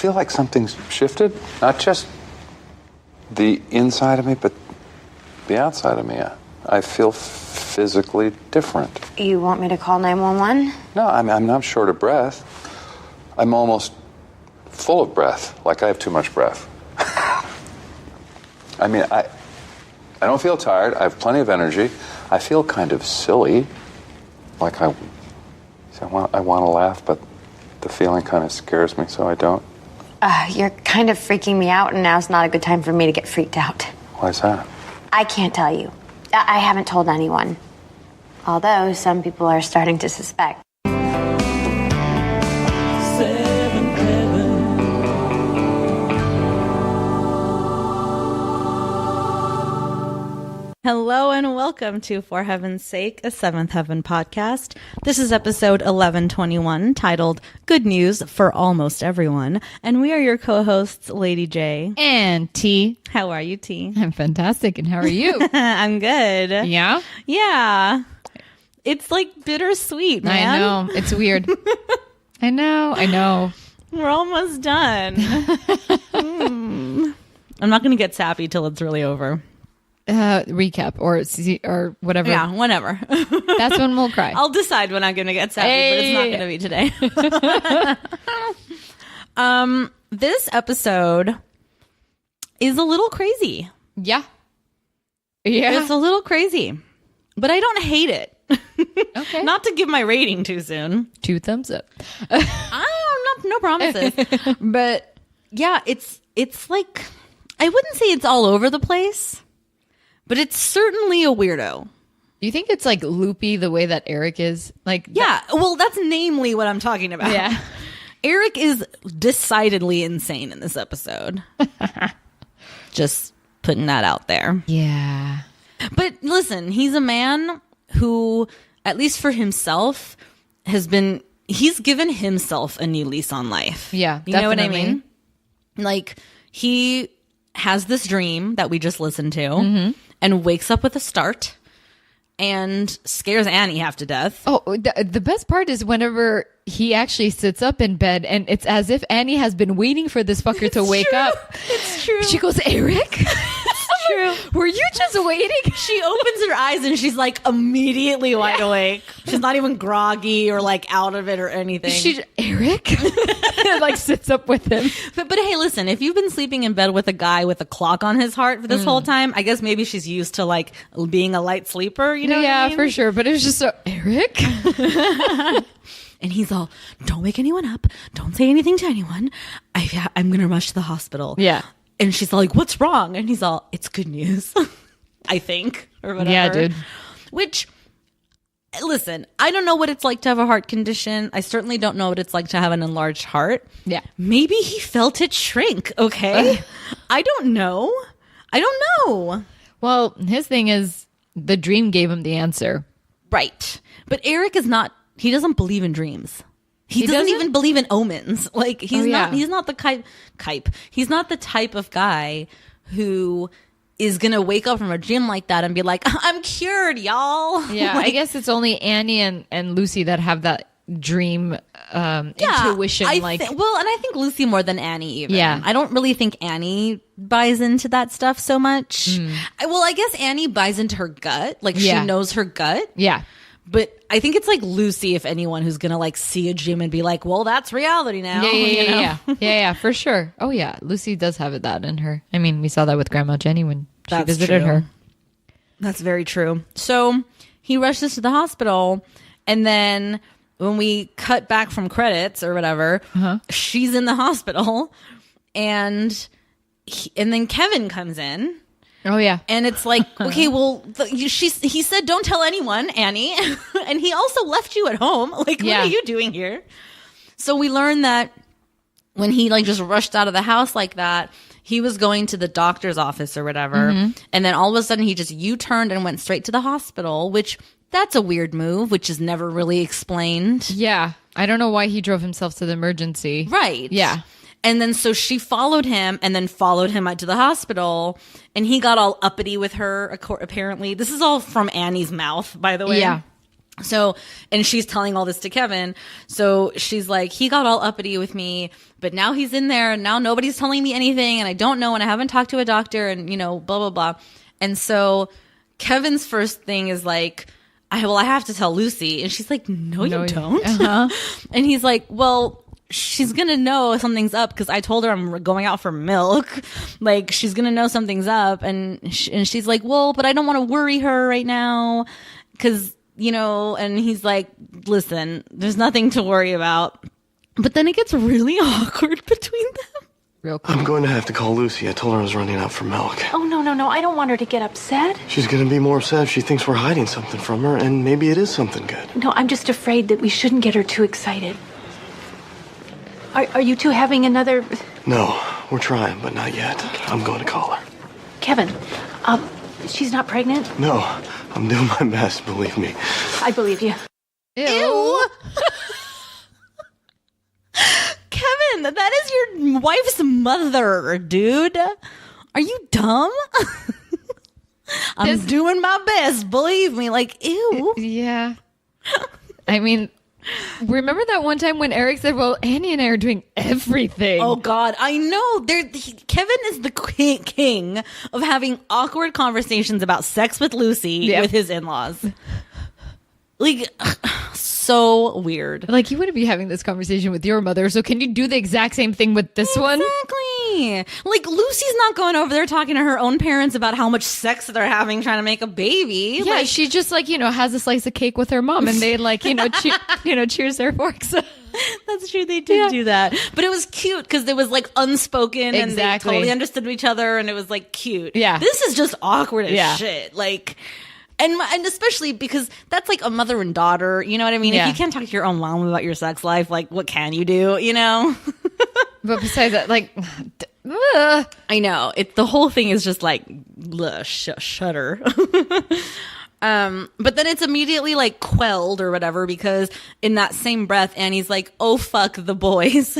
feel like something's shifted. Not just the inside of me, but the outside of me. I feel physically different. You want me to call 911? No, I'm not short of breath. I'm almost full of breath, like I have too much breath. I mean, I don't feel tired. I have plenty of energy. I feel kind of silly. Like I want to laugh, but the feeling kind of scares me, so I don't. You're kind of freaking me out, and now's not a good time for me to get freaked out. Why's that? I can't tell you. I haven't told anyone. Although some people are starting to suspect. Hello and welcome to For Heaven's Sake, a Seventh Heaven podcast. This is episode 1121, titled Good News for Almost Everyone. And we are your co-hosts, Lady J. And T. How are you, T? I'm fantastic. And how are you? I'm good. Yeah? Yeah. It's like bittersweet, man. I know. It's weird. I know. We're almost done. I'm not going to get sappy till it's really over. Recap or whatever. Yeah, whenever. That's when we'll cry. I'll decide when I'm going to get sappy, but it's not going to be today. This episode is a little crazy. Yeah. It's a little crazy, but I don't hate it. Okay. Not to give my rating too soon. 2 thumbs up. No promises. But yeah, it's like, I wouldn't say it's all over the place. But it's certainly a weirdo. You think it's like loopy the way that Eric is? Yeah, well, that's namely what I'm talking about. Yeah. Eric is decidedly insane in this episode. Just putting that out there. Yeah. But listen, he's a man who, at least for himself, he's given himself a new lease on life. Yeah, You know what I mean? Like, he has this dream that we just listened to and wakes up with a start and scares Annie half to death. Oh, the best part is whenever he actually sits up in bed and it's as if Annie has been waiting for this fucker to wake up. It's true. She goes, Eric? True. Were you just waiting? She opens her eyes and she's like immediately wide awake. She's not even groggy or like out of it or anything. Eric? Like sits up with him. But hey, listen, if you've been sleeping in bed with a guy with a clock on his heart for this whole time, I guess maybe she's used to like being a light sleeper, you know? Yeah, what I mean? for sure. But it was just so, Eric? And he's all, don't wake anyone up. Don't say anything to anyone. I'm going to rush to the hospital. Yeah. And she's like, what's wrong? And he's all, it's good news, I think, or whatever. Yeah, dude. Which, listen, I don't know what it's like to have a heart condition. I certainly don't know what it's like to have an enlarged heart. Yeah. Maybe he felt it shrink, okay? I don't know. Well, his thing is the dream gave him the answer. Right. But Eric is not, he doesn't believe in dreams. He doesn't even believe in omens. Like he's not the He's not the type of guy who is going to wake up from a dream like that and be like, I'm cured, y'all. Yeah, like, I guess it's only Annie and Lucy that have that dream intuition. and I think Lucy more than Annie even. Yeah. I don't really think Annie buys into that stuff so much. I guess Annie buys into her gut. Like she knows her gut. Yeah. But I think it's like Lucy, if anyone, who's going to like see a dream and be like, well, that's reality now. Yeah, for sure. Oh, yeah. Lucy does have that in her. I mean, we saw that with Grandma Jenny when she visited her. That's very true. So he rushes to the hospital. And then when we cut back from credits or whatever, she's in the hospital. And then Kevin comes in. Oh, yeah. And it's like, okay, well, he said, don't tell anyone, Annie. And he also left you at home. Like, what are you doing here? So we learned that when he like just rushed out of the house like that, he was going to the doctor's office or whatever. And then all of a sudden he just U-turned and went straight to the hospital, which that's a weird move, which is never really explained. Yeah. I don't know why he drove himself to the emergency. Right. Yeah. And then so she followed him and then followed him out to the hospital. And he got all uppity with her, apparently. This is all from Annie's mouth, by the way. Yeah. So, and she's telling all this to Kevin. So she's like, he got all uppity with me, but now he's in there and now nobody's telling me anything and I don't know and I haven't talked to a doctor and, blah, blah, blah. And so Kevin's first thing is like, I have to tell Lucy. And she's like, no, you don't. Uh-huh. And he's like, well, she's going to know something's up because I told her I'm going out for milk. Like, she's going to know something's up. And she's like, well, but I don't want to worry her right now because, and he's like, listen, there's nothing to worry about. But then it gets really awkward between them. Real quick. I'm going to have to call Lucy. I told her I was running out for milk. Oh, no. I don't want her to get upset. She's going to be more upset if she thinks we're hiding something from her, and maybe it is something good. No, I'm just afraid that we shouldn't get her too excited. Are you two having another... No, we're trying, but not yet. I'm going to call her. Kevin, she's not pregnant? No, I'm doing my best, believe me. I believe you. Ew. Kevin, that is your wife's mother, dude. Are you dumb? I'm doing my best, believe me. Like, ew. Yeah. I mean, remember that one time when Eric said, well, Annie and I are doing everything. Oh, God. I know. Kevin is the king of having awkward conversations about sex with Lucy with his in-laws. Like, so weird. Like, you wouldn't be having this conversation with your mother, so can you do the exact same thing with this one? Exactly. Like, Lucy's not going over there talking to her own parents about how much sex they're having trying to make a baby. Yeah, like, she just, like, has a slice of cake with her mom, and they, like, cheers their forks. That's true. They did do that. But it was cute because it was, like, unspoken and they totally understood each other, and it was, like, cute. Yeah. This is just awkward as shit. Like... And especially because that's like a mother and daughter, you know what I mean? Yeah. If you can't talk to your own mom about your sex life, like, what can you do, But besides that, like, I know. The whole thing is just like, shudder. But then it's immediately like quelled or whatever because in that same breath, Annie's like, oh, fuck the boys.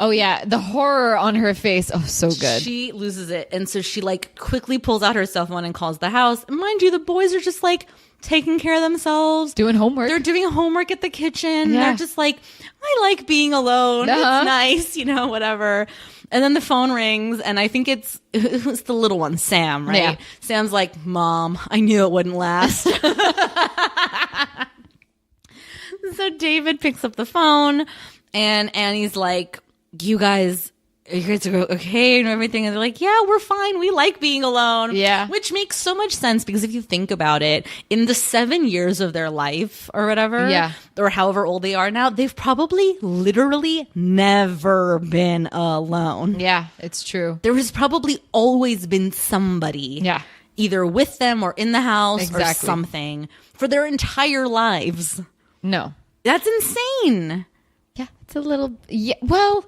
oh, yeah. The horror on her face. Oh, so good. She loses it. And so she like quickly pulls out her cell phone and calls the house. And mind you, the boys are just like taking care of themselves. Doing homework. They're doing homework at the kitchen. Yeah. They're just like, I like being alone. Uh-huh. It's nice, whatever. And then the phone rings. And I think it's the little one, Sam, right? Yeah. Sam's like, Mom, I knew it wouldn't last. So David picks up the phone. And Annie's like, you guys are okay and everything. And they're like, yeah, we're fine. We like being alone. Yeah. Which makes so much sense because if you think about it, in the 7 years of their life or whatever, or however old they are now, they've probably literally never been alone. Yeah, it's true. There has probably always been somebody. Yeah. Either with them or in the house or Exactly. something for their entire lives. No. That's insane. Yeah, it's a little... Yeah, well,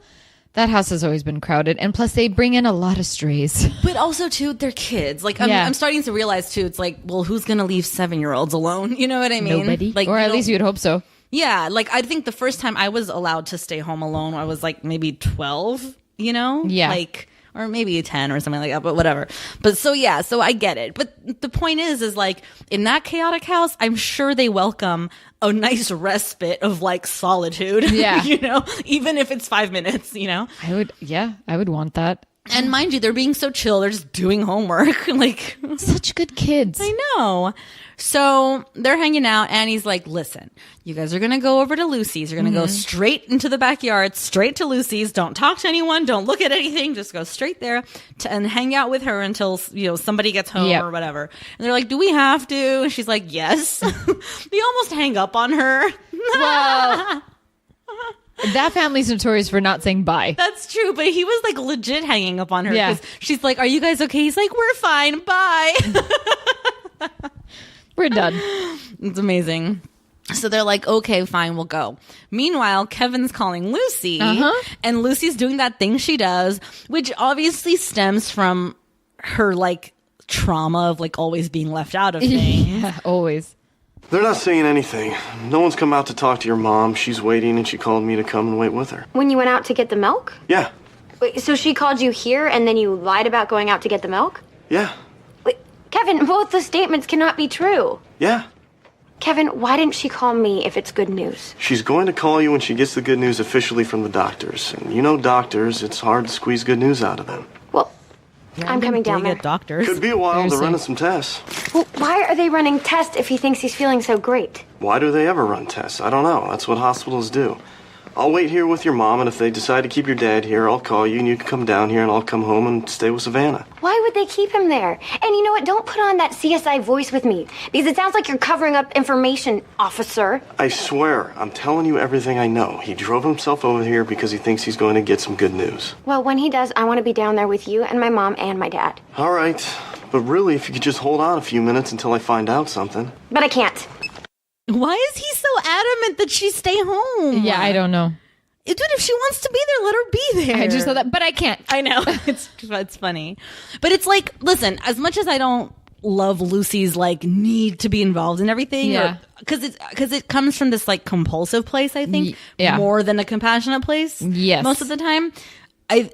that house has always been crowded. And plus, they bring in a lot of strays. But also, too, they're kids. Like, I'm starting to realize, too, it's like, well, who's going to leave 7-year-olds alone? You know what I mean? Nobody. Like, or at least you'd hope so. Yeah. Like, I think the first time I was allowed to stay home alone, I was like maybe 12, Yeah. Like... Or maybe 10 or something like that, but whatever. But so I get it. But the point is like, in that chaotic house, I'm sure they welcome a nice respite of like solitude. Yeah. Even if it's 5 minutes, I would want that. And mind you, they're being so chill. They're just doing homework. Like, such good kids. I know. So they're hanging out. Annie's like, listen, you guys are going to go over to Lucy's. You're going to go straight into the backyard, straight to Lucy's. Don't talk to anyone. Don't look at anything. Just go straight there and hang out with her until, somebody gets home or whatever. And they're like, do we have to? And she's like, yes. They almost hang up on her. Well, that family's notorious for not saying bye. That's true. But he was like legit hanging up on her. Yeah. Because she's like, are you guys okay? He's like, we're fine. Bye. We're done. It's amazing. So they're like, okay, fine, we'll go. Meanwhile, Kevin's calling Lucy, and Lucy's doing that thing she does, which obviously stems from her like trauma of like always being left out of things. Yeah, always. They're not saying anything. No one's come out to talk to your mom. She's waiting, and she called me to come and wait with her. When you went out to get the milk? Yeah. Wait, so she called you here and then you lied about going out to get the milk? Yeah. Wait, Kevin, both the statements cannot be true. Yeah. Kevin, why didn't she call me if it's good news? She's going to call you when she gets the good news officially from the doctors. And you know doctors, it's hard to squeeze good news out of them. Well, I'm coming down there. Doctors. Could be a while. They're Seriously. running some tests. Well, why are they running tests if he thinks he's feeling so great? Why do they ever run tests? I don't know. That's what hospitals do. I'll wait here with your mom, and if they decide to keep your dad here, I'll call you, and you can come down here, and I'll come home and stay with Savannah. Why would they keep him there? And you know what? Don't put on that CSI voice with me, because it sounds like you're covering up information, officer. I swear, I'm telling you everything I know. He drove himself over here because he thinks he's going to get some good news. Well, when he does, I want to be down there with you and my mom and my dad. All right. But really, if you could just hold on a few minutes until I find out something. But I can't. Why is he so adamant that she stay home? Yeah, I don't know. Dude, if she wants to be there, let her be there. I just thought that, but I can't. I know. It's funny. But it's like, listen, as much as I don't love Lucy's like need to be involved in everything, Yeah. because it comes from this like compulsive place, I think, Yeah. more than a compassionate place. Yes. Most of the time. I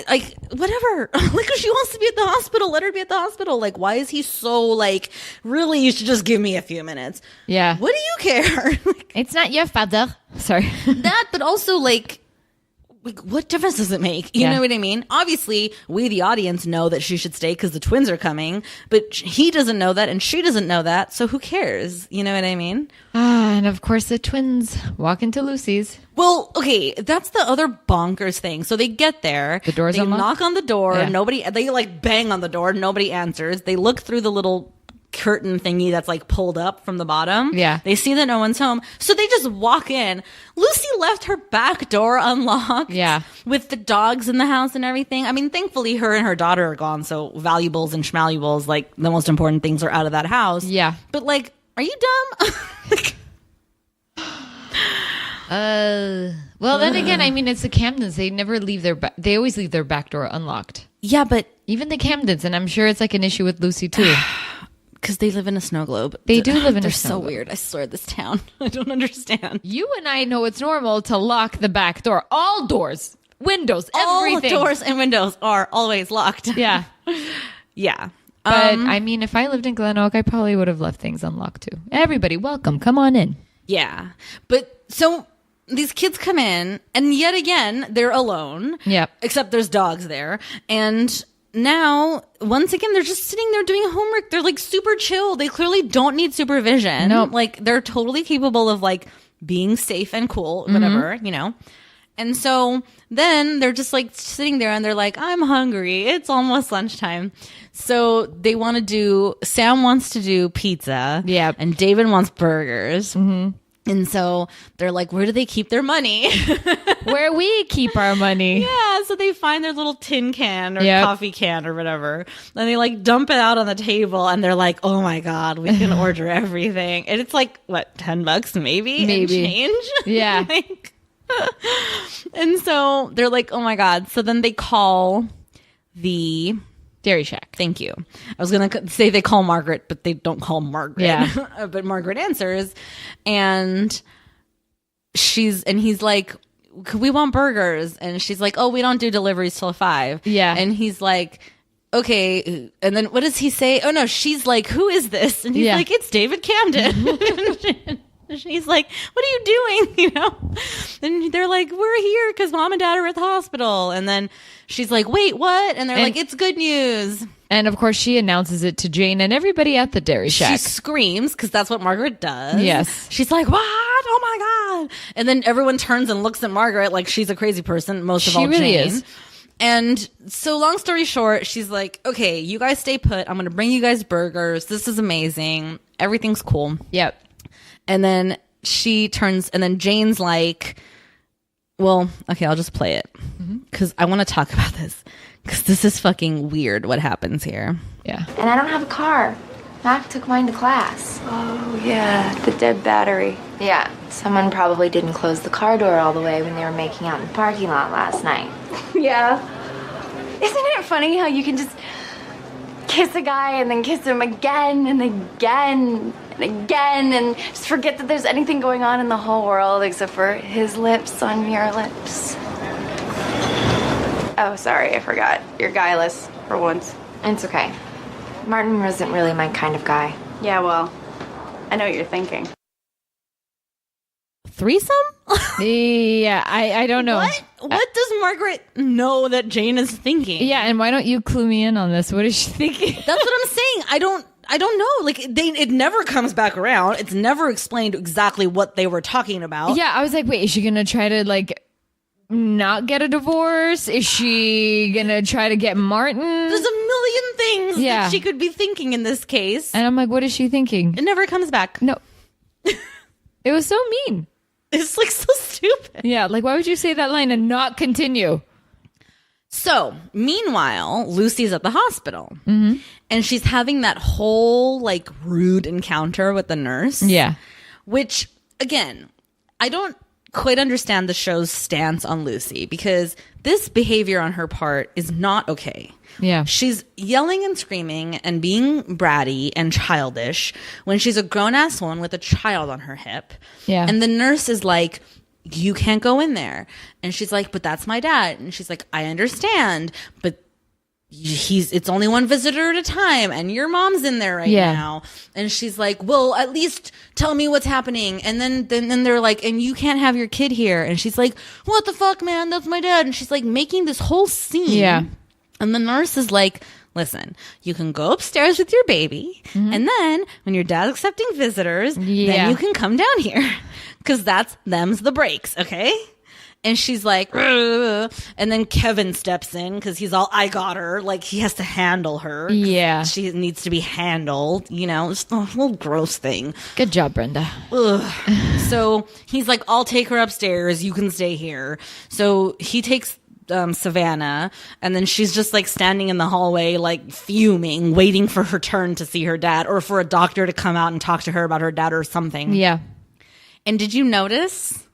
like whatever. Like if she wants to be at the hospital, let her be at the hospital. Like why is he so like really you should just give me a few minutes? Yeah. What do you care? Like, It's not your father. Sorry. that, but also like what difference does it make? You Yeah. know what I mean? Obviously, we the audience know that she should stay because the twins are coming, but he doesn't know that and she doesn't know that, so who cares? You know what I mean? And of course the twins walk into Lucy's. Well, okay, that's the other bonkers thing. So they get there, The door's they unlocked? knock on the door, Yeah. they like bang on the door, nobody answers. They look through the little curtain thingy that's like pulled up from the bottom. Yeah. They see that no one's home. So they just walk in. Lucy left her back door unlocked. Yeah. With the dogs in the house and everything. I mean, thankfully her and her daughter are gone. So valuables and schmalluables, like the most important things are out of that house. Yeah. But like, are you dumb? Like, Well, then again, I mean, it's the Camdens. They never leave they always leave their back door unlocked. yeah, but Even the Camdens, and I'm sure it's like an issue with Lucy too. because they live in a snow globe. They do live in a They're snow so globe. weird. I swear, this town. I don't understand. You and I know it's normal to lock the back door. All doors, windows, everything. All doors and windows are always locked. Yeah. Yeah. But I mean, if I lived in Glen Oak, I probably would have left things unlocked too. Everybody, welcome. Come on in. Yeah. But so these kids come in, and yet again, they're alone. Yep. Except there's dogs there. And now, once again, they're just sitting there doing homework. They're like super chill. They clearly don't need supervision. Nope. Like they're totally capable of like being safe and cool, whatever, you know. And so then they're just like sitting there and they're like, I'm hungry. It's almost lunchtime. So they want to Sam wants to do pizza. Yeah. And David wants burgers. Mm-hmm. And so they're like, where do they keep their money? Where we keep our money. Yeah, so they find their little tin can or Yep. coffee can or whatever. And they like dump it out on the table and they're like, oh my God, we can order everything. And it's like, what, $10 maybe? And Maybe. change? Yeah. Like, and so they're like, oh my God. So then they call the Dairy Shack. Thank you. I was going to say they call Margaret, but they don't call Margaret. Yeah. But Margaret answers and he's like, we want burgers. And she's like, oh, we don't do deliveries till 5. Yeah. And he's like, okay. And then what does he say? Oh no, she's like, who is this? And he's Yeah. like, it's David Camden. And she's like, what are you doing? You know? And they're like, we're here because mom and dad are at the hospital. And then she's like, wait, what? And they're like, it's good news. And of course, she announces it to Jane and everybody at the Dairy She Shack. screams because that's what Margaret does. Yes. She's like, what? Oh my God. And then everyone turns and looks at Margaret like she's a crazy person, most of She all really Jane. is. And so long story short, she's like, okay, you guys stay put. I'm going to bring you guys burgers. This is amazing. Everything's cool. Yep. And then she turns, and then Jane's like, well, okay, I'll just play it because I want to talk about this because this is fucking weird what happens here. Yeah. And I don't have a car. Mac took mine to class. Oh, yeah, the dead battery. Yeah, someone probably didn't close the car door all the way when they were making out in the parking lot last night. Yeah. Isn't it funny how you can just kiss a guy and then kiss him again and again and again and just forget that there's anything going on in the whole world except for his lips on your lips? Oh, sorry, I forgot. You're guileless for once. It's okay. Martin wasn't really my kind of guy. Yeah, well, I know what you're thinking. Threesome? Yeah, I don't know. What does Margaret know that Jane is thinking? Yeah, and why don't you clue me in on this? What is she thinking? That's what I'm saying. I don't know. Like it never comes back around. It's never explained exactly what they were talking about. Yeah, I was like, wait, is she gonna try to like not get a divorce? Is she gonna try to get Martin? There's a million things that she could be thinking in this case. And I'm like, what is she thinking? It never comes back. No. It was so mean. It's like so stupid. Yeah, like why would you say that line and not continue? So, meanwhile, Lucy's at the hospital. Mm-hmm. And she's having that whole, like, rude encounter with the nurse. Yeah. Which, again, I don't quite understand the show's stance on Lucy because this behavior on her part is not okay. Yeah. She's yelling and screaming and being bratty and childish when she's a grown-ass woman with a child on her hip. Yeah. And the nurse is like, you can't go in there. And she's like, but that's my dad. And she's like, I understand, but it's only one visitor at a time and your mom's in there right now. And she's like, well, at least tell me what's happening. And then they're like, and you can't have your kid here. And she's like, what the fuck, man? That's my dad. And she's like making this whole scene. Yeah. And the nurse is like, listen, you can go upstairs with your baby. Mm-hmm. And then when your dad's accepting visitors, then you can come down here. Because them's the breaks, okay? And she's like, ugh. And then Kevin steps in because he's all, I got her. Like, he has to handle her. Yeah. She needs to be handled, you know, it's a whole gross thing. Good job, Brenda. Ugh. So he's like, I'll take her upstairs. You can stay here. So he takes Savannah, and then she's just like standing in the hallway, like fuming, waiting for her turn to see her dad or for a doctor to come out and talk to her about her dad or something. Yeah. And did you notice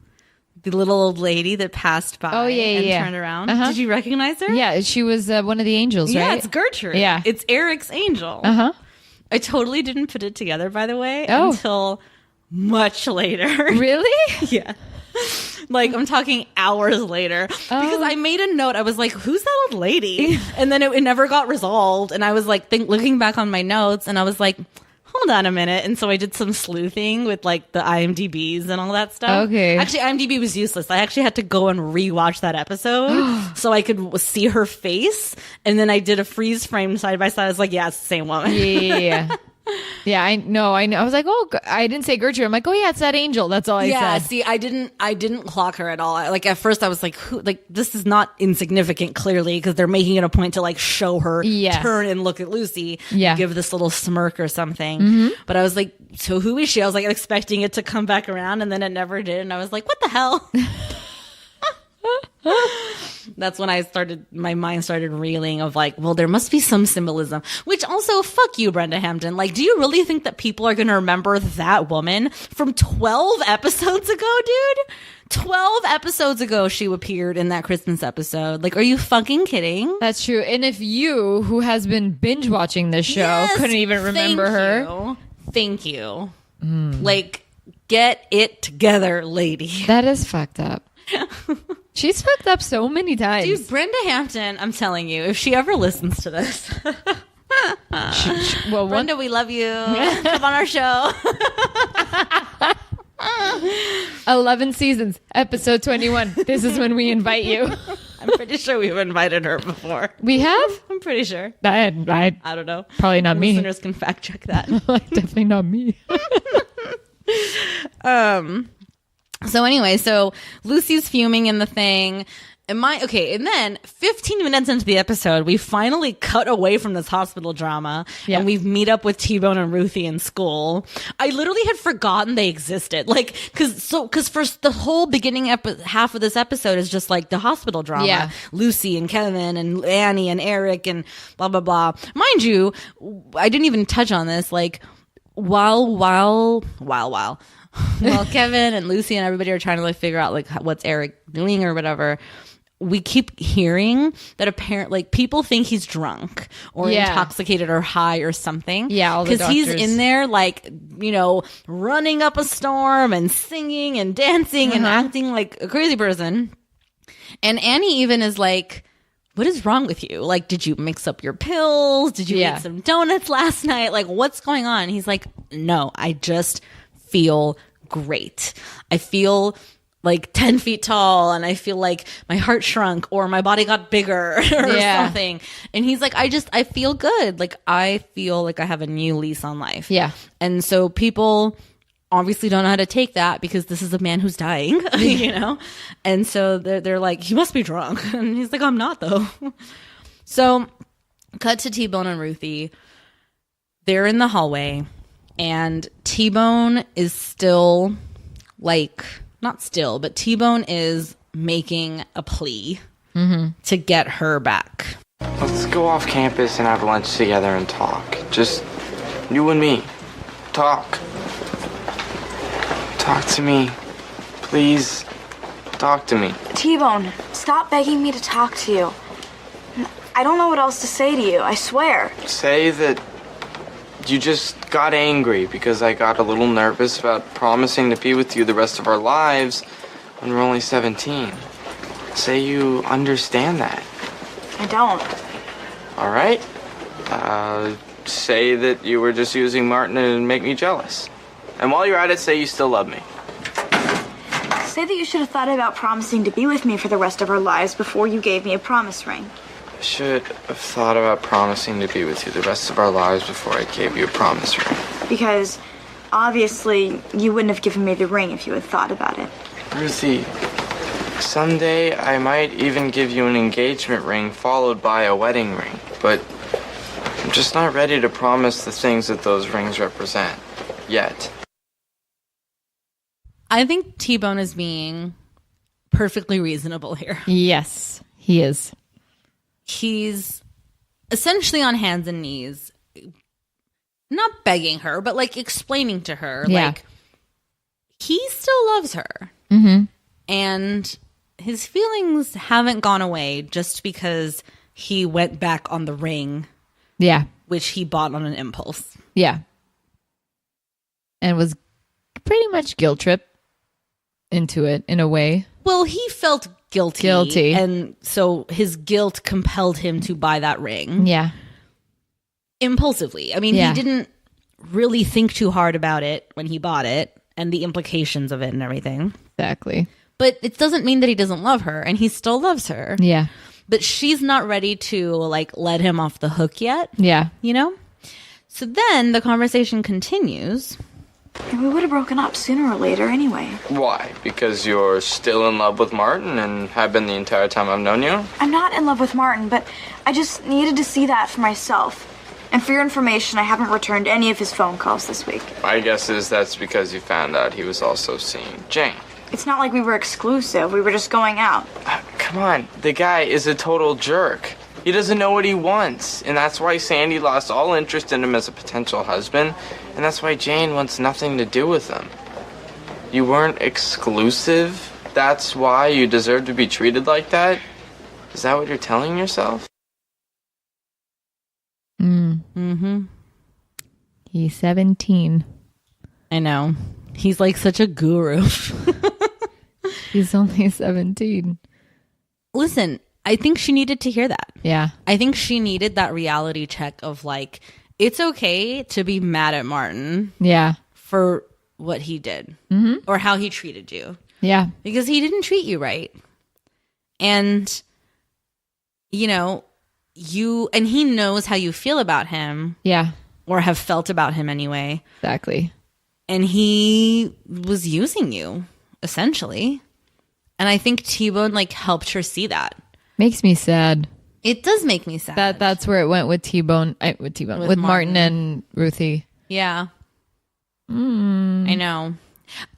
the little old lady that passed by and turned around? Uh-huh. Did you recognize her? Yeah, she was one of the angels, right? Yeah, it's Gertrude. Yeah. It's Eric's angel. Uh-huh. I totally didn't put it together, by the way, until much later. Really? Yeah. Like, I'm talking hours later. Because I made a note. I was like, who's that old lady? And then it never got resolved. And I was like, looking back on my notes, and I was like, hold on a minute. And so I did some sleuthing with like the IMDb's and all that stuff. Okay. Actually, IMDb was useless. I actually had to go and rewatch that episode so I could see her face. And then I did a freeze frame side by side. I was like, yeah, it's the same woman. Yeah. Yeah, I know. I was like, oh, I didn't say Gertrude. I'm like, oh yeah, it's that angel. That's all I said. Yeah, see, I didn't clock her at all. Like at first I was like, who? Like this is not insignificant, clearly, because they're making it a point to like show her turn and look at Lucy, give this little smirk or something. Mm-hmm. But I was like, so who is she? I was like expecting it to come back around, and then it never did. And I was like, what the hell? That's when my mind started reeling of like, well, there must be some symbolism, which also, fuck you, Brenda Hampton. Like, do you really think that people are going to remember that woman from 12 episodes ago, dude? 12 episodes ago, she appeared in that Christmas episode. Like, are you fucking kidding? That's true. And if you, who has been binge watching this show, couldn't even remember her. Thank you. Like, get it together, lady. That is fucked up. She's fucked up so many times. Dude, Brenda Hampton, I'm telling you, if she ever listens to this. Well, Brenda, we love you. Come on our show. 11 seasons, episode 21. This is when we invite you. I'm pretty sure we've invited her before. We have? I'm pretty sure. I don't know. Probably not me. Listeners can fact check that. Definitely not me. So anyway, so Lucy's fuming in the thing. And then 15 minutes into the episode, we finally cut away from this hospital drama and we meet up with T-Bone and Ruthie in school. I literally had forgotten they existed. Like, cause for the whole beginning half of this episode is just like the hospital drama. Yeah. Lucy and Kevin and Annie and Eric and blah, blah, blah. Mind you, I didn't even touch on this. Like, while Kevin and Lucy and everybody are trying to like figure out like what's Eric doing or whatever, we keep hearing that apparently like people think he's drunk or intoxicated or high or something. Yeah, because he's in there like, you know, running up a storm and singing and dancing and acting like a crazy person. And Annie even is like, what is wrong with you? Like, did you mix up your pills? Did you eat some donuts last night? Like, what's going on? He's like, no, I just feel great. I feel like 10 feet tall, and I feel like my heart shrunk or my body got bigger or something. And he's like, I feel good. Like, I feel like I have a new lease on life. Yeah. And so people obviously don't know how to take that because this is a man who's dying, you know? And so they're like, he must be drunk. And he's like, I'm not, though. So cut to T-Bone and Ruthie. They're in the hallway, and T-Bone is still like, not still, but T-Bone is making a plea to get her back. Let's go off campus and have lunch together and talk. Just you and me. Talk. Talk to me. Please. Talk to me. T-Bone, stop begging me to talk to you. I don't know what else to say to you, I swear. Say that you just got angry because I got a little nervous about promising to be with you the rest of our lives when we're only 17. Say you understand that. I don't. All right. Say that you were just using Martin to make me jealous. And while you're at it, say you still love me. Say that you should have thought about promising to be with me for the rest of our lives before you gave me a promise ring. I should have thought about promising to be with you the rest of our lives before I gave you a promise ring. Because, obviously, you wouldn't have given me the ring if you had thought about it. Ruthie, someday I might even give you an engagement ring followed by a wedding ring. But I'm just not ready to promise the things that those rings represent. Yet. I think T-Bone is being perfectly reasonable here. Yes, he is. He's essentially on hands and knees, not begging her, but like explaining to her, like, he still loves her. And his feelings haven't gone away just because he went back on the ring. Yeah. Which he bought on an impulse. Yeah. And was pretty much guilt trip into it in a way. Well, he felt guilty. And so his guilt compelled him to buy that ring. Yeah. Impulsively. I mean, he didn't really think too hard about it when he bought it and the implications of it and everything. Exactly. But it doesn't mean that he doesn't love her, and he still loves her. Yeah. But she's not ready to like let him off the hook yet. Yeah. You know? So then the conversation continues. We would have broken up sooner or later anyway. Why? Because you're still in love with Martin and have been the entire time I've known you? I'm not in love with Martin, but I just needed to see that for myself. And for your information, I haven't returned any of his phone calls this week. My guess is that's because you found out he was also seeing Jane. It's not like we were exclusive. We were just going out. Come on, the guy is a total jerk. He doesn't know what he wants, and that's why Sandy lost all interest in him as a potential husband, and that's why Jane wants nothing to do with him. You weren't exclusive? That's why you deserve to be treated like that? Is that what you're telling yourself? He's 17. I know. He's like such a guru. He's only 17. Listen, I think she needed to hear that. Yeah. I think she needed that reality check of like, it's okay to be mad at Martin. Yeah. For what he did or how he treated you. Yeah. Because he didn't treat you right. And, you know, and he knows how you feel about him. Yeah. Or have felt about him anyway. Exactly. And he was using you, essentially. And I think T-Bone like helped her see that. Makes me sad. It does make me sad. That's where it went with T-Bone. With Martin and Ruthie. Yeah. I know.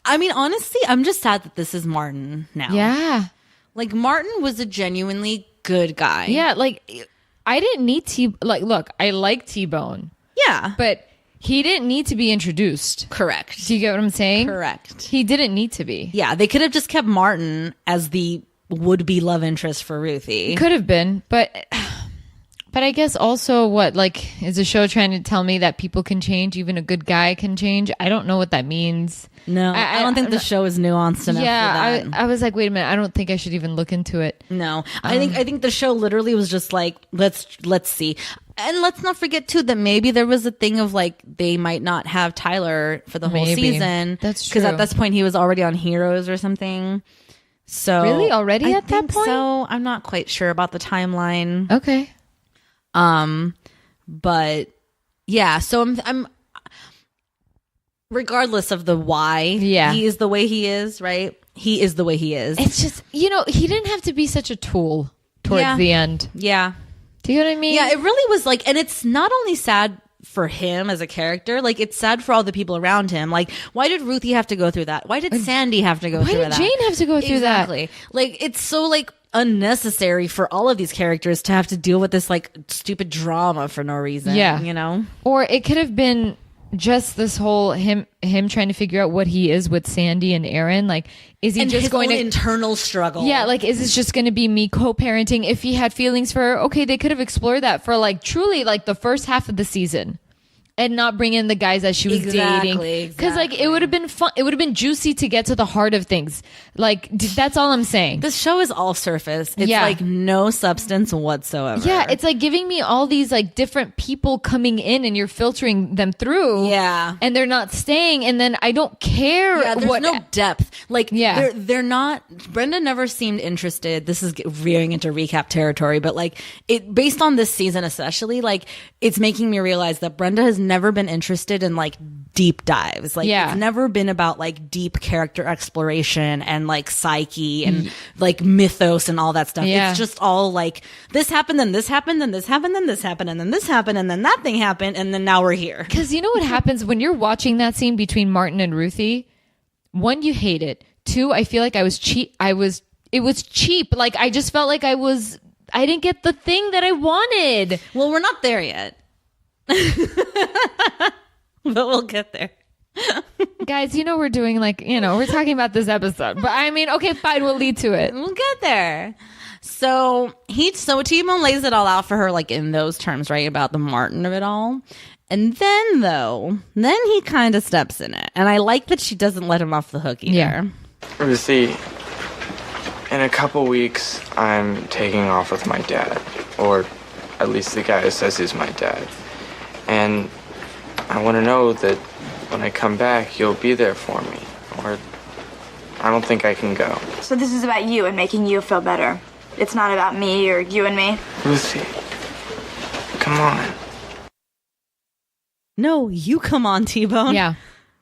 I mean, honestly, I'm just sad that this is Martin now. Yeah. Like, Martin was a genuinely good guy. Yeah, like, I didn't need look, I like T-Bone. Yeah. But he didn't need to be introduced. Correct. Do you get what I'm saying? Correct. He didn't need to be. Yeah, they could have just kept Martin as the would-be love interest for Ruthie. Could have been, but But I guess also is the show trying to tell me that people can change, even a good guy can change? I don't know what that means. No, I don't think the show is nuanced enough for that. I was like, wait a minute, I don't think I should even look into it. No. I think the show literally was just like, let's see. And let's not forget too that maybe there was a thing of like they might not have Tyler for the whole season. That's true. Because at this point he was already on Heroes or something. So really already at that point? So I'm not quite sure about the timeline. Okay. But yeah, so I'm regardless of the why he is the way he is, right? He is the way he is. It's just, he didn't have to be such a tool towards the end. Yeah. Do you know what I mean? Yeah, it really was like, and it's not only sad for him as a character, like it's sad for all the people around him. Like, why did Ruthie have to go through that? Why did Sandy have to go through that? Why did Jane have to go through that? Exactly. Like, it's so like unnecessary for all of these characters to have to deal with this like stupid drama for no reason. Yeah. Or it could have been just this whole him trying to figure out what he is with Sandy and Aaron. Like, is he just going to internal struggle? Yeah, like, is this just going to be me co-parenting? If he had feelings for her, okay, they could have explored that for like truly like the first half of the season. And not bring in the guys that she was dating. Because, like, it would have been fun. It would have been juicy to get to the heart of things. Like, that's all I'm saying. This show is all surface. It's like no substance whatsoever. Yeah, it's like giving me all these, like, different people coming in and you're filtering them through. Yeah. And they're not staying. And then I don't care. Yeah, there's no depth. Like, they're not. Brenda never seemed interested. This is veering into recap territory. But, like, based on this season especially, like, it's making me realize that Brenda has never been interested in like deep dives. Like it's never been about like deep character exploration and like psyche and like mythos and all that stuff. It's just all like this happened, then this happened, then this happened, then this happened, and then this happened, and then that thing happened, and then now we're here. Because you know what happens when you're watching that scene between Martin and Ruthie? One, you hate it. Two, I feel like I was cheap. It was cheap. Like I just felt like I didn't get the thing that I wanted. Well, we're not there yet. But we'll get there. Guys, we're doing like, we're talking about this episode. But I mean, okay, fine, we'll lead to it. We'll get there. So T-Bone lays it all out for her, like in those terms, right? About the Martin of it all. And then he kind of steps in it. And I like that she doesn't let him off the hook either. Yeah. Ruthie, in a couple weeks, I'm taking off with my dad. Or at least the guy who says he's my dad. And I want to know that when I come back, you'll be there for me. Or I don't think I can go. So this is about you and making you feel better. It's not about me or you and me. Ruthie, come on. No, you come on, T-Bone. Yeah.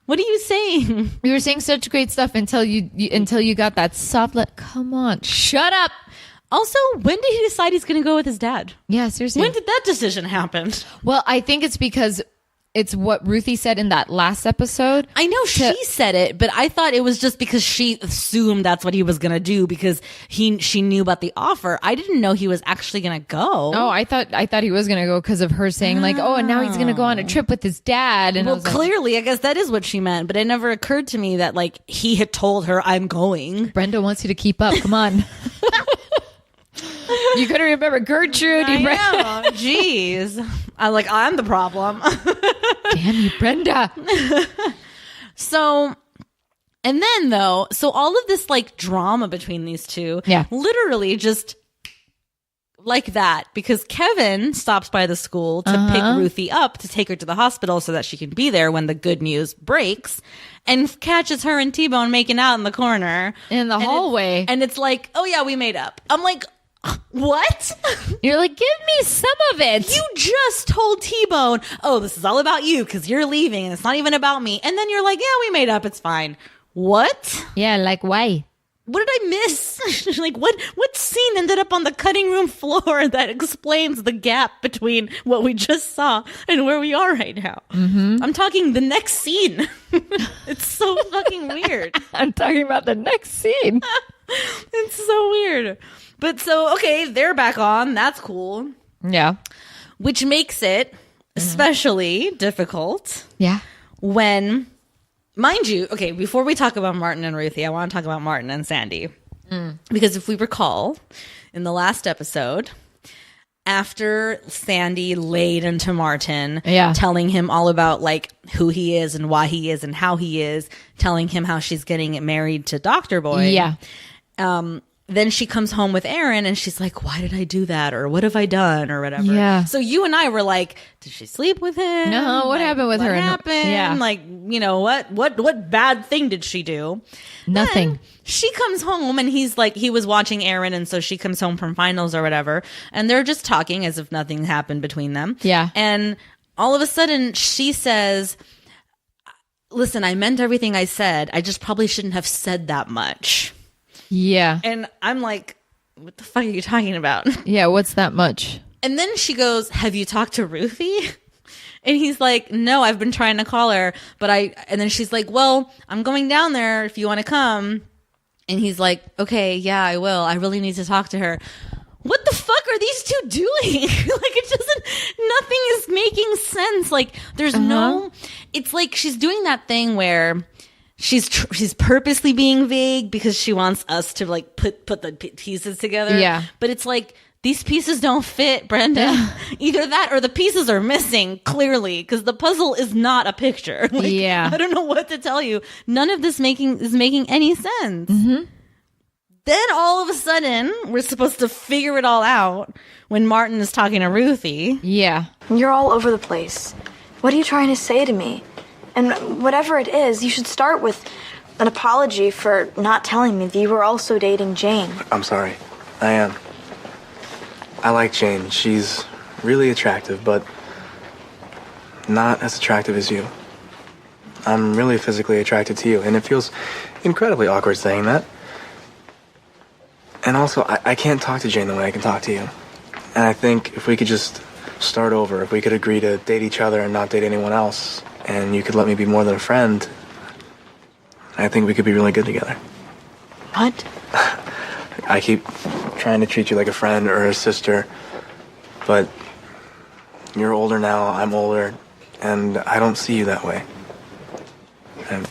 What are you saying? You were saying such great stuff until you got that soft come on, shut up. Also, when did he decide he's going to go with his dad? Yeah, seriously. When did that decision happen? Well, I think it's because it's what Ruthie said in that last episode. I know she said it, but I thought it was just because she assumed that's what he was going to do because she knew about the offer. I didn't know he was actually going to go. Oh, I thought he was going to go because of her saying like, oh, and now he's going to go on a trip with his dad. And well, clearly, I guess that is what she meant, but it never occurred to me that like he had told her, I'm going. Brenda wants you to keep up. Come on. You gotta remember Gertrude. I know. Jeez. I'm the problem. Damn you, Brenda. So all of this like drama between these two, literally just like that, because Kevin stops by the school to pick Ruthie up to take her to the hospital so that she can be there when the good news breaks, and catches her and T-Bone making out in the corner in the hallway. And it's like, oh yeah, we made up. I'm like, what? You're like, give me some of it. You just told T-Bone, oh, this is all about you because you're leaving and it's not even about me. And then you're like, yeah, we made up. It's fine. What? Yeah, like why? What did I miss? Like what scene ended up on the cutting room floor that explains the gap between what we just saw and where we are right now? Mm-hmm. I'm talking the next scene. It's so fucking weird. I'm talking about the next scene. It's so weird. But so, okay, they're back on. That's cool. Yeah. Which makes it especially difficult. Yeah. When, mind you, okay, before we talk about Martin and Ruthie, I want to talk about Martin and Sandy. Because if we recall, in the last episode, after Sandy laid into Martin, Yeah. telling him all about like who he is and why he is and how he is, telling him how she's getting married to Dr. Boy. Yeah. Then she comes home with Aaron and she's like, why did I do that? Or what have I done? Or whatever. Yeah. So you and I were like, did she sleep with him? No, what happened with her? What happened? Yeah. Like, you know, what bad thing did she do? Nothing. Then she comes home and he's like, he was watching Aaron. And so she comes home from finals or whatever. And they're just talking as if nothing happened between them. Yeah. And all of a sudden she says, listen, I meant everything I said. I just probably shouldn't have said that much. Yeah. And I'm like, what the fuck are you talking about? Yeah, what's that much? And then she goes, have you talked to Ruthie? And he's like, no, I've been trying to call her, and then she's like, well, I'm going down there if you want to come. And he's like, okay, yeah, I will. I really need to talk to her. What the fuck are these two doing? Like, nothing is making sense. Like, there's it's like she's doing that thing where she's purposely being vague because she wants us to like put the pieces together. Yeah. But it's like, these pieces don't fit, Brenda. Either that or the pieces are missing clearly because the puzzle is not a picture. Like, yeah. I don't know what to tell you. None of this is making any sense. Mm-hmm. Then all of a sudden, we're supposed to figure it all out when Martin is talking to Ruthie. Yeah. You're all over the place. What are you trying to say to me? And whatever it is, you should start with an apology for not telling me that you were also dating Jane. I'm sorry. I am. I like Jane. She's really attractive, but not as attractive as you. I'm really physically attracted to you, and it feels incredibly awkward saying that. And also, I can't talk to Jane the way I can talk to you. And I think if we could just start over, if we could agree to date each other and not date anyone else, and you could let me be more than a friend, I think we could be really good together. What? I keep trying to treat you like a friend or a sister, but you're older now, I'm older, and I don't see you that way. And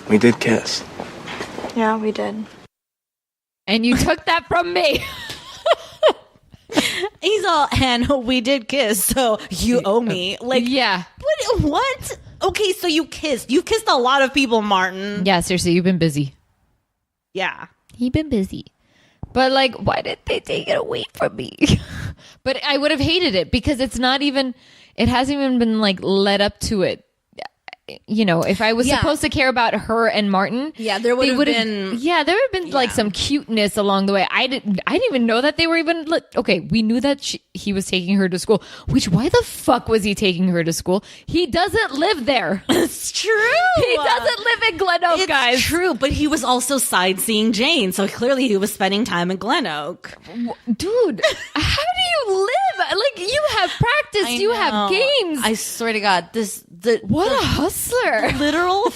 we did kiss. Yeah, we did. And you took that from me. He's all, and we did kiss, so you owe me. Like, yeah. What? Okay, so you kissed. You've kissed a lot of people, Martin. Yeah, seriously, you've been busy. Yeah. You've been busy. But like, why did they take it away from me? But I would have hated it because it hasn't even been like led up to it. You know, if I was supposed to care about her and Martin, there would have been. Yeah, there would have been like some cuteness along the way. I didn't even know that they were even. Okay, we knew that he was taking her to school. Why the fuck was he taking her to school? He doesn't live there. It's true. He doesn't live in Glen Oak, guys. It's true, but he was also sightseeing Jane, so clearly he was spending time in Glen Oak. Dude, how do you live? Like, you have practice, you have games. I swear to God, what a hustler. Literal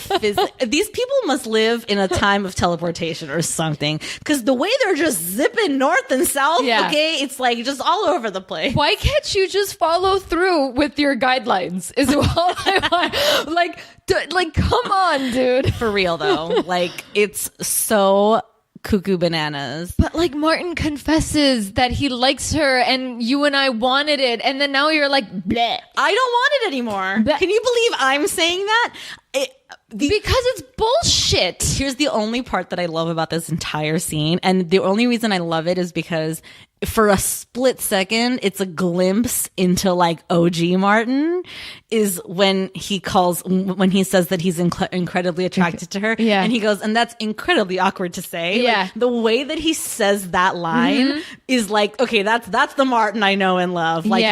these people must live in a time of teleportation or something, because the way they're just zipping north and south, okay, it's like just all over the place. Why can't you just follow through with your guidelines is all I want. Like, come on, dude. For real though, like, it's so cuckoo bananas. But like, Martin confesses that he likes her and you and I wanted it, and then now you're like, bleh. I don't want it anymore. Bleh. Can you believe I'm saying that? Because it's bullshit. Here's the only part that I love about this entire scene, and the only reason I love it is because for a split second, it's a glimpse into like OG Martin, is when he says that he's incredibly attracted to her. Yeah. And he goes, and that's incredibly awkward to say. Yeah. Like, the way that he says that line is like, okay, that's the Martin I know and love. Like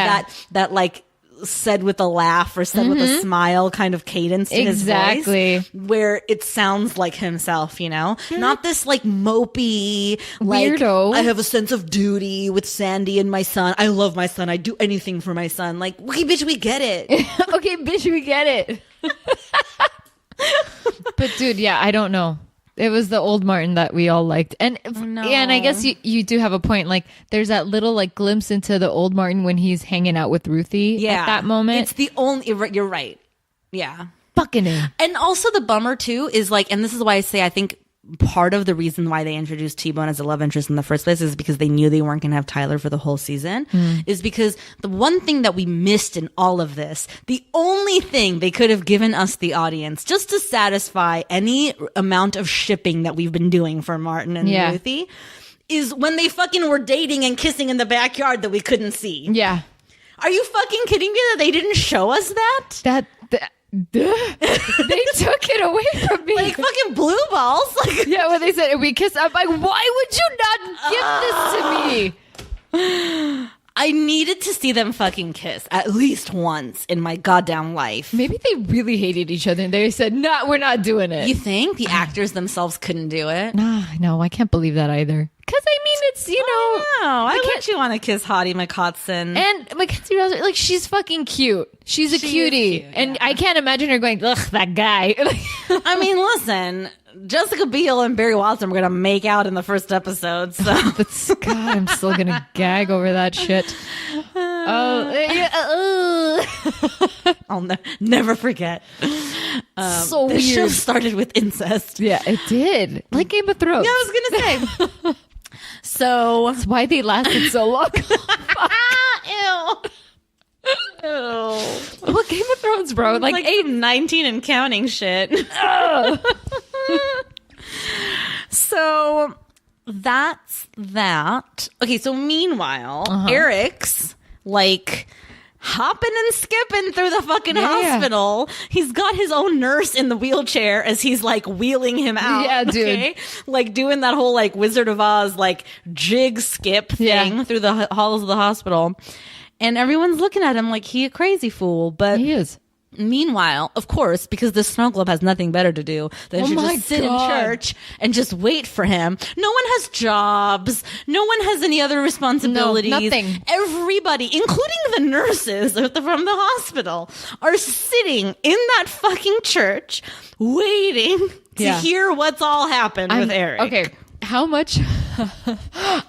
that like said with a laugh or said with a smile kind of cadence in his voice, where it sounds like himself, you know? Not this like mopey, like, weirdo. I have a sense of duty with Sandy and my son. I love my son. I'd do anything for my son. Like, okay, bitch, we get it. Okay, bitch, we get it. But dude, yeah, I don't know. It was the old Martin that we all liked. And yeah, and I guess you do have a point. Like, there's that little like glimpse into the old Martin when he's hanging out with Ruthie at that moment. It's the only, you're right. Yeah. Fucking him. And also the bummer too is like, and this is why I say I think part of the reason why they introduced T-Bone as a love interest in the first place is because they knew they weren't going to have Tyler for the whole season. Is because the one thing that we missed in all of this, the only thing they could have given us, the audience, just to satisfy any amount of shipping that we've been doing for Martin and Ruthie, is when they fucking were dating and kissing in the backyard that we couldn't see. Yeah. Are you fucking kidding me that they didn't show us that? They took it away from me. Like fucking blue balls. Like, yeah, when they said we kissed, I'm like, why would you not give this to me? I needed to see them fucking kiss at least once in my goddamn life. Maybe they really hated each other and they said, no, we're not doing it. You think the actors themselves couldn't do it? No, I can't believe that either. Because, I mean, it's, you know. Why would you want to kiss Hottie McHodson? And Mackenzie Rose, like, she's fucking cute. She's a cutie. Cute, and I can't imagine her going, ugh, that guy. I mean, listen, Jessica Biel and Barry Watson were going to make out in the first episode, so. God, I'm still going to gag over that shit. I'll never forget. So the weird. show started with incest. Yeah, it did. Like Game of Thrones. Yeah, I was going to say. So. That's why they lasted so long. Ew. What Game of Thrones, bro? Like 8, 19 and counting shit. So that's that. Okay, so meanwhile, Eric's like hopping and skipping through the fucking hospital. He's got his own nurse in the wheelchair as he's like wheeling him out. Yeah, dude. Okay? Like doing that whole like Wizard of Oz like jig skip thing through the halls of the hospital. And everyone's looking at him like he a crazy fool. But He is. meanwhile, of course, because the snow globe has nothing better to do than to just sit in church and just wait for him. No one has jobs. No one has any other responsibilities. No, nothing. Everybody, including the nurses from the hospital, are sitting in that fucking church waiting to hear what's all happened with Eric. Okay, how much?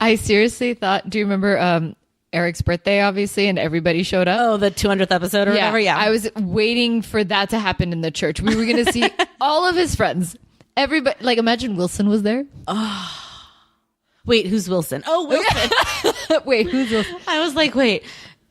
I seriously thought, do you remember Eric's birthday, obviously, and everybody showed up? Oh, the 200th episode or whatever? Yeah. I was waiting for that to happen in the church. We were going to see all of his friends. Everybody, like, imagine Wilson was there. Oh. Wait, who's Wilson? Oh, Wilson. Wait, who's Wilson? I was like, wait.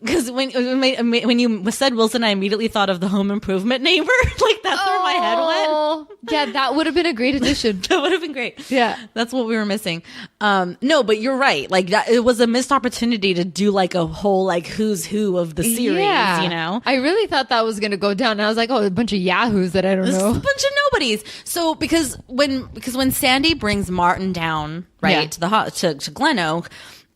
Because when you said Wilson, I immediately thought of the Home Improvement neighbor. Like, that's where my head went. Yeah, that would have been a great addition. That would have been great. Yeah. That's what we were missing. No, but you're right. Like, that, it was a missed opportunity to do, like, a whole, like, who's who of the series, you know? I really thought that was going to go down. And I was like, oh, a bunch of yahoos that I don't know. A bunch of nobodies. So, because when Sandy brings Martin down, right, to Glen Oak,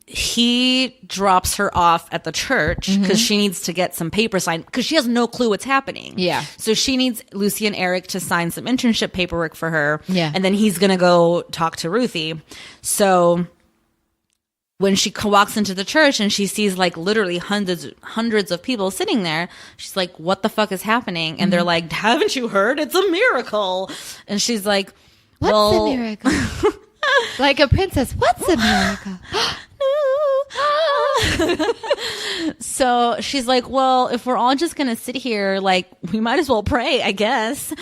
he drops her off at the church because she needs to get some paper signed because she has no clue what's happening. Yeah. So she needs Lucy and Eric to sign some internship paperwork for her. Yeah. And then he's going to go talk to Ruthie. So when she walks into the church and she sees like literally hundreds of people sitting there, she's like, what the fuck is happening? And they're like, haven't you heard? It's a miracle. And she's like, What's a miracle? Like a princess. What's a miracle? So she's like, well, if we're all just gonna sit here, like, we might as well pray, I guess.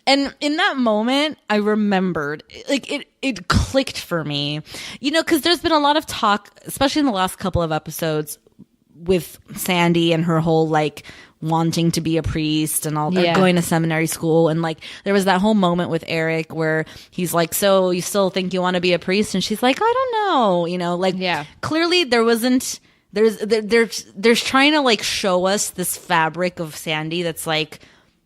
And in that moment, I remembered, like, it clicked for me, you know, because there's been a lot of talk, especially in the last couple of episodes, with Sandy and her whole like wanting to be a priest and all, or going to seminary school. And like, there was that whole moment with Eric where he's like, so you still think you want to be a priest? And she's like, I don't know, you know, like, clearly there wasn't, there's trying to like show us this fabric of Sandy that's like,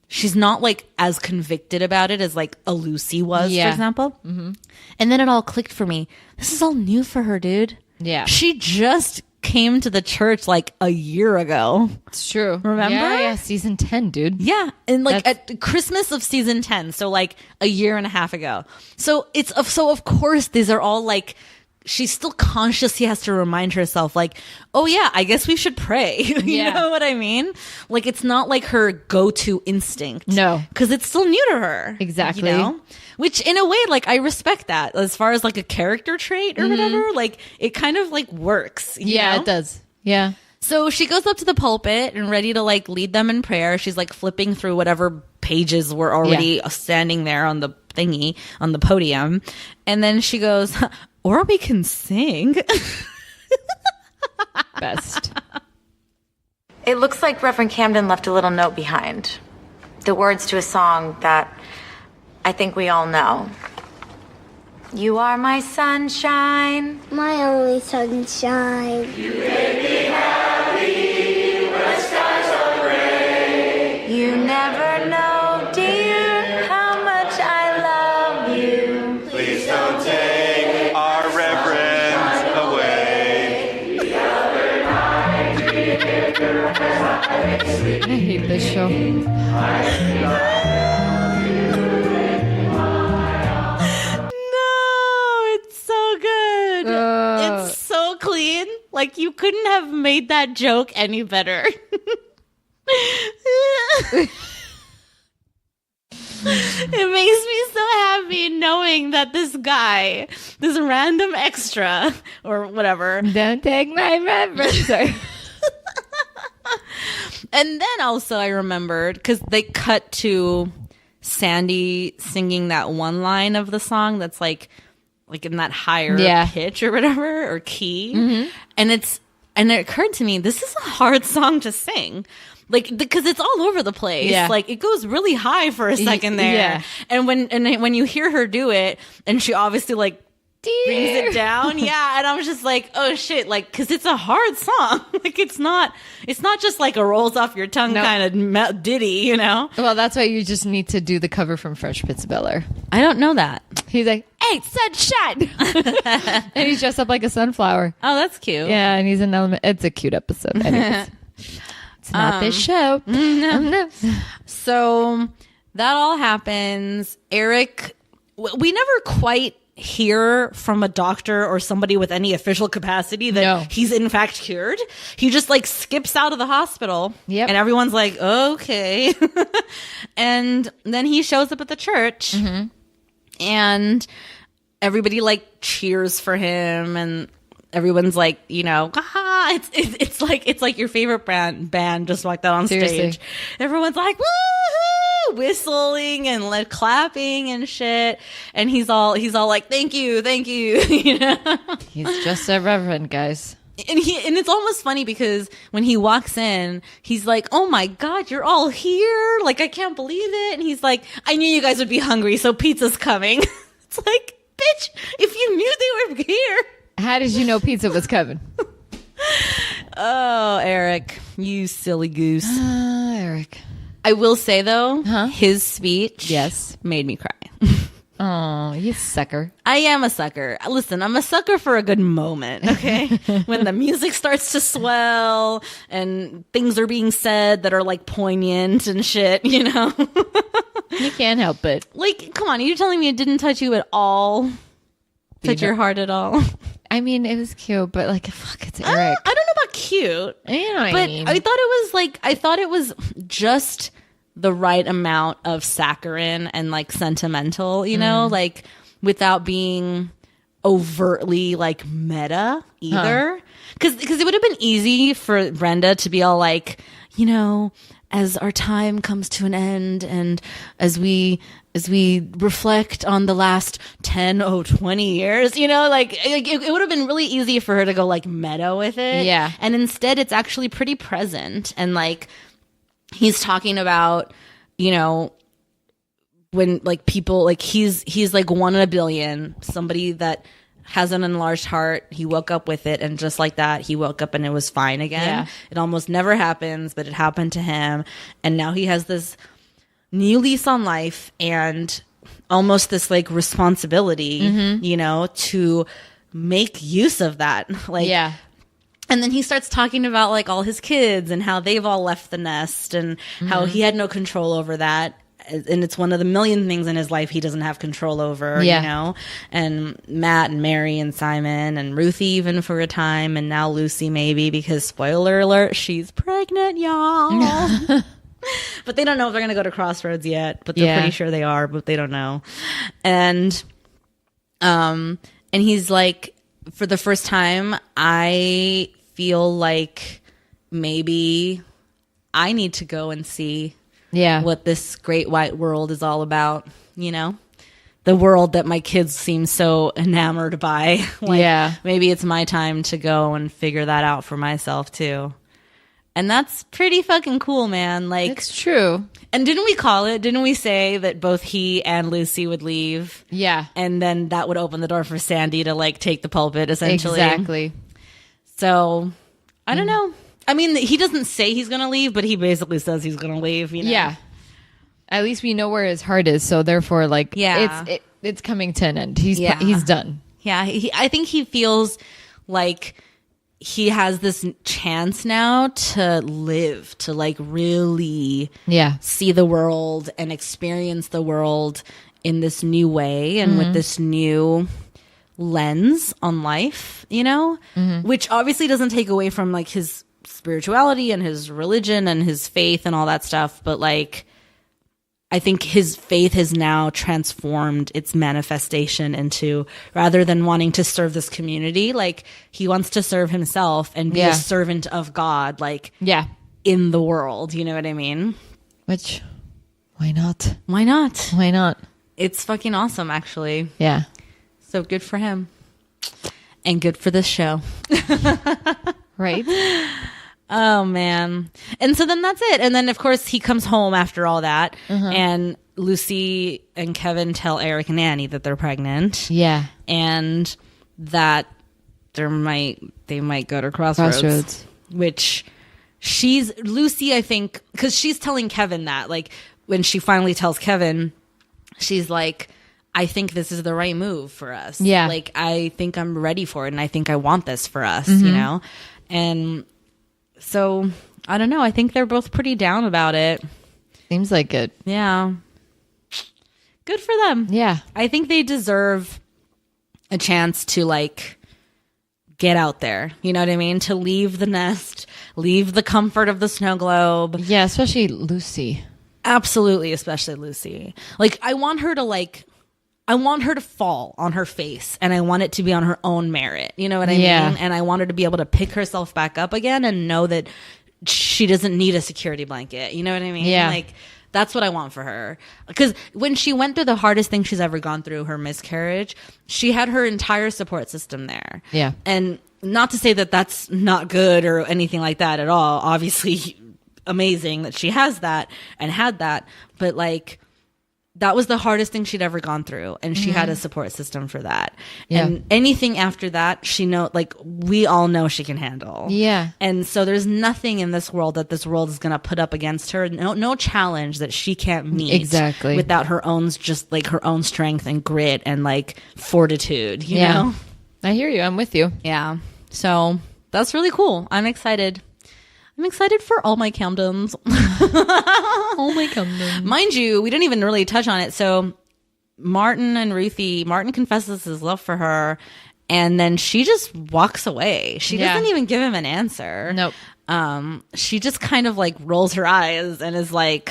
she's not like as convicted about it as like a Lucy was, for example. And then it all clicked for me. This is all new for her, dude. Yeah. She just came to the church like a year ago. It's true. Remember? Yeah, season 10, dude. Yeah. And like at Christmas of season 10. So like a year and a half ago. So so of course these are all like, she's still conscious. She has to remind herself like, oh yeah, I guess we should pray. You know what I mean? Like, it's not like her go-to instinct. No. Because it's still new to her. Exactly. You know? Which in a way, like, I respect that as far as like a character trait or whatever. Like, it kind of like works. You know? It does. Yeah. So she goes up to the pulpit and ready to like lead them in prayer. She's like flipping through whatever pages were already standing there on the thingy on the podium. And then she goes, or we can sing. Best. It looks like Reverend Camden left a little note behind. The words to a song that I think we all know. You are my sunshine. My only sunshine. You never know, dear, how much I love you. Please don't take our reverence away. I hate this show. It's so clean. Like, you couldn't have made that joke any better. It makes me so happy knowing that this guy, this random extra or whatever. Don't take my reference. Sorry. And then also I remembered, because they cut to Sandy singing that one line of the song that's like in that higher pitch or whatever, or key. Mm-hmm. And it occurred to me, this is a hard song to sing. Like, because it's all over the place. Yeah. Like, it goes really high for a second there. Yeah. And when you hear her do it, and she obviously like brings it down. Yeah. And I was just like, oh shit. Like, cause it's a hard song. Like, it's not just like a rolls off your tongue kind of ditty, you know? Well, that's why you just need to do the cover from Fresh Prince of Bel-Air. I don't know that. He's like, hey, sunshine. And he's dressed up like a sunflower. Oh, that's cute. Yeah. And he's an element. It's a cute episode. Anyways. It's not this show. No. So that all happens. Eric, we never quite hear from a doctor or somebody with any official capacity that he's in fact cured. He just like skips out of the hospital. Yep. And everyone's like, okay. And then he shows up at the church. Mm-hmm. And everybody like cheers for him, and everyone's like, you know, it's like your favorite band just walked out on stage. Everyone's like, woo, whistling and like clapping and shit. And he's all like, thank you, you know. He's just a reverend, guys. And it's almost funny because when he walks in, he's like, oh my God, you're all here. Like, I can't believe it. And he's like, I knew you guys would be hungry, so pizza's coming. It's like, bitch, if you knew they were here. How did you know pizza was coming? Oh, Eric, you silly goose. Eric. I will say, though, his speech made me cry. Oh, you sucker. I am a sucker. Listen, I'm a sucker for a good moment, okay? When the music starts to swell and things are being said that are like poignant and shit, you know? You can't help it. Like, come on, are you telling me it didn't touch you at all? Touch your heart at all? I mean, it was cute, but like, fuck, it's Eric. I don't know about cute. You know what I mean. I thought it was just the right amount of saccharine and like sentimental, you know, like without being overtly like meta either. Because it would have been easy for Brenda to be all like, you know, as our time comes to an end and as we reflect on the last 20 years, you know, like it would have been really easy for her to go like meta with it. Yeah. And instead it's actually pretty present, and like he's talking about, you know, when like people like he's like 1 in a billion, somebody that has an enlarged heart. He woke up with it, and just like that, he woke up and it was fine again. Yeah. It almost never happens, but it happened to him, and now he has this new lease on life and almost this like responsibility, you know, to make use of that. Like, yeah. And then he starts talking about like all his kids and how they've all left the nest and how he had no control over that. And it's one of the million things in his life he doesn't have control over, you know? And Matt and Mary and Simon and Ruthie even for a time, and now Lucy maybe, because spoiler alert, she's pregnant, y'all. But they don't know if they're going to go to Crossroads yet, but they're pretty sure they are, but they don't know. And he's like, for the first time, I feel like maybe I need to go and see what this great white world is all about, you know? the world that my kids seem so enamored by. Like, maybe it's my time to go and figure that out for myself too. And that's pretty fucking cool, man. Like, it's true. And didn't we say that both he and Lucy would leave? Yeah. And then that would open the door for Sandy to like take the pulpit, essentially. Exactly. So, I don't know. I mean, he doesn't say he's going to leave, but he basically says he's going to leave, you know? Yeah. At least we know where his heart is, so therefore, like, it's coming to an end. He's done. Yeah, I think he feels like he has this chance now to live, to like really see the world and experience the world in this new way and with this new lens on life, you know, which obviously doesn't take away from like his spirituality and his religion and his faith and all that stuff, but like I think his faith has now transformed its manifestation into, rather than wanting to serve this community, like he wants to serve himself and be a servant of God, like in the world. You know what I mean? Which, why not? Why not? Why not? It's fucking awesome, actually. Yeah. So good for him. And good for this show. Right? Oh, man. And so then that's it. And then, of course, he comes home after all that. And Lucy and Kevin tell Eric and Annie that they're pregnant. Yeah. And that they might go to Crossroads. Which Lucy, I think, because she's telling Kevin that. Like, when she finally tells Kevin, she's like, I think this is the right move for us. Yeah. Like, I think I'm ready for it. And I think I want this for us, you know? And so, I don't know. I think they're both pretty down about it. Seems like it. Yeah. Good for them. Yeah. I think they deserve a chance to, like, get out there. You know what I mean? To leave the nest, leave the comfort of the snow globe. Yeah, especially Lucy. Absolutely, especially Lucy. Like, I want her to fall on her face, and I want it to be on her own merit. You know what I mean? And I want her to be able to pick herself back up again and know that she doesn't need a security blanket. You know what I mean? Yeah. Like, that's what I want for her. Because when she went through the hardest thing she's ever gone through, her miscarriage, she had her entire support system there. Yeah. And not to say that that's not good or anything like that at all. Obviously, amazing that she has that and had that. But, like, that was the hardest thing she'd ever gone through, and she had a support system for that. Yeah. And anything after that, we all know she can handle. Yeah. And so there's nothing in this world that this world is going to put up against her. No challenge that she can't meet. Exactly. Without her own strength and grit and like fortitude, you know? I hear you. I'm with you. Yeah. So that's really cool. I'm excited. I'm excited for all my Camdens. Oh my Camdens. Mind you, we didn't even really touch on it. So Martin and Ruthie, Martin confesses his love for her, and then she just walks away. She doesn't even give him an answer. Nope. She just kind of like rolls her eyes and is like,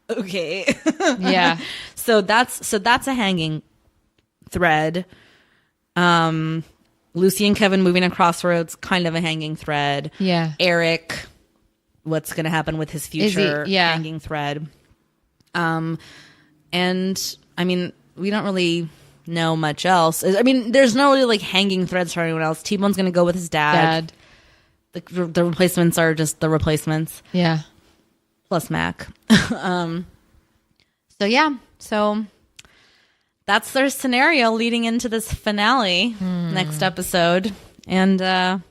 okay. Yeah. So that's a hanging thread. Lucy and Kevin moving to Crossroads, kind of a hanging thread. Yeah. Eric, what's going to happen with his future, hanging thread. And I mean, we don't really know much else. I mean, there's no really like hanging threads for anyone else. T-Bone's going to go with his dad. The replacements are just the replacements. Yeah. Plus Mac. So that's their scenario leading into this finale next episode. And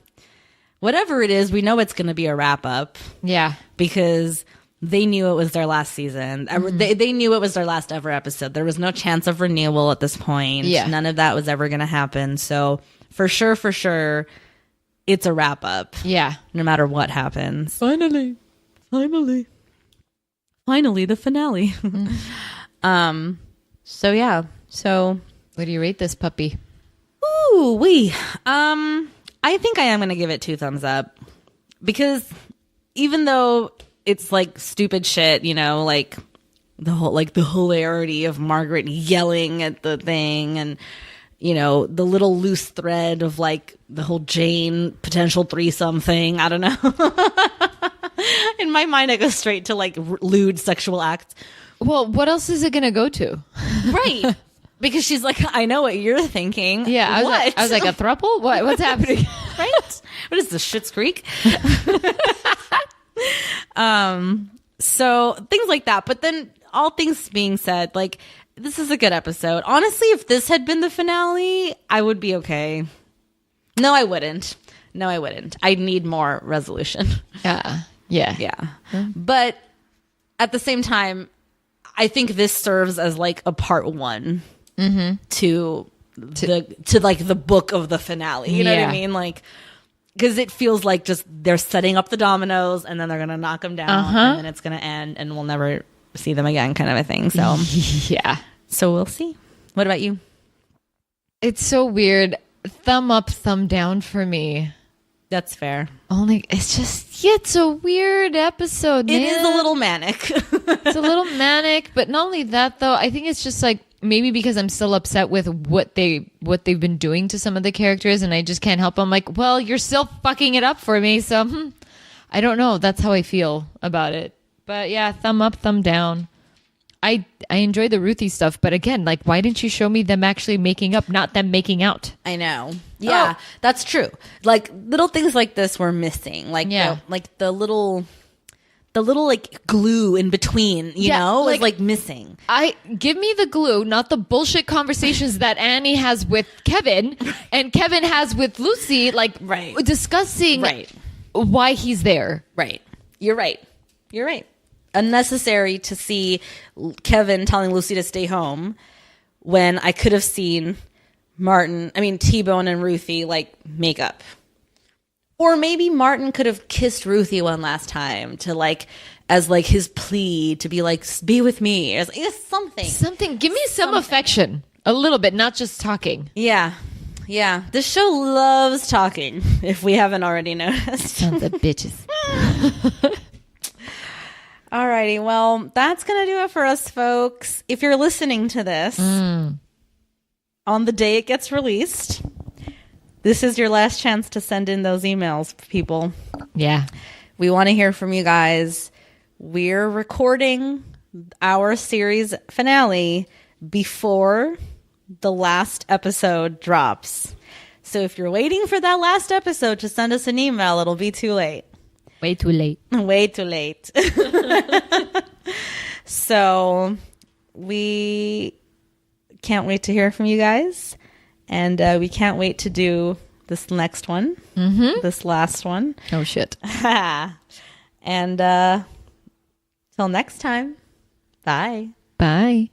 whatever it is, we know it's going to be a wrap up. Yeah. Because they knew it was their last season. They knew it was their last ever episode. There was no chance of renewal at this point. Yeah. None of that was ever going to happen. So for sure, it's a wrap up. Yeah. No matter what happens. Finally, the finale. So yeah. So what do you rate this puppy? Ooh, I think I am going to give it 2 thumbs up, because even though it's like stupid shit, you know, like the whole, like the hilarity of Margaret yelling at the thing, and you know, the little loose thread of like the whole Jane potential threesome thing. I don't know. In my mind, I go straight to like lewd sexual acts. Well, what else is it going to go to? Right. Because she's like, I know what you're thinking. Yeah, I was like a throuple? What's happening? Right? What is this, Schitt's Creek? So things like that. But then all things being said, like, this is a good episode. Honestly, if this had been the finale, I would be okay. No, I wouldn't. I'd need more resolution. Yeah. But at the same time, I think this serves as like a part one to like the book of the finale. You know what I mean? Like, because it feels like just they're setting up the dominoes and then they're gonna knock them down and then it's gonna end and we'll never see them again, kind of a thing. So yeah. So we'll see. What about you? It's so weird. Thumb up, thumb down for me. That's fair. Only it's just it's a weird episode. It is a little manic. It's a little manic, but not only that though. I think it's just like maybe because I'm still upset with what they've been doing to some of the characters, and I just can't help. I'm like, well, you're still fucking it up for me, so I don't know. That's how I feel about it. But yeah, thumb up, thumb down. I enjoy the Ruthie stuff, but again, like, why didn't you show me them actually making up, not them making out? I know. Yeah, that's true. Like little things like this were missing. Like the little like glue in between, you know, was like missing. Give me the glue, not the bullshit conversations that Annie has with Kevin and Kevin has with Lucy, like discussing why he's there. Right. You're right. Unnecessary to see Kevin telling Lucy to stay home when I could have seen T-Bone and Ruthie like make up. Or maybe Martin could have kissed Ruthie one last time to like, as like his plea to be like, be with me. It's something. Give me some affection. A little bit, not just talking. Yeah. This show loves talking, if we haven't already noticed. Sons of bitches. Alrighty, well, that's going to do it for us, folks. If you're listening to this on the day it gets released, this is your last chance to send in those emails, people. Yeah. We want to hear from you guys. We're recording our series finale before the last episode drops. So if you're waiting for that last episode to send us an email, it'll be too late. Way too late. Way too late. So we can't wait to hear from you guys. And we can't wait to do this next one. This last one. Oh, shit. And till next time. Bye. Bye.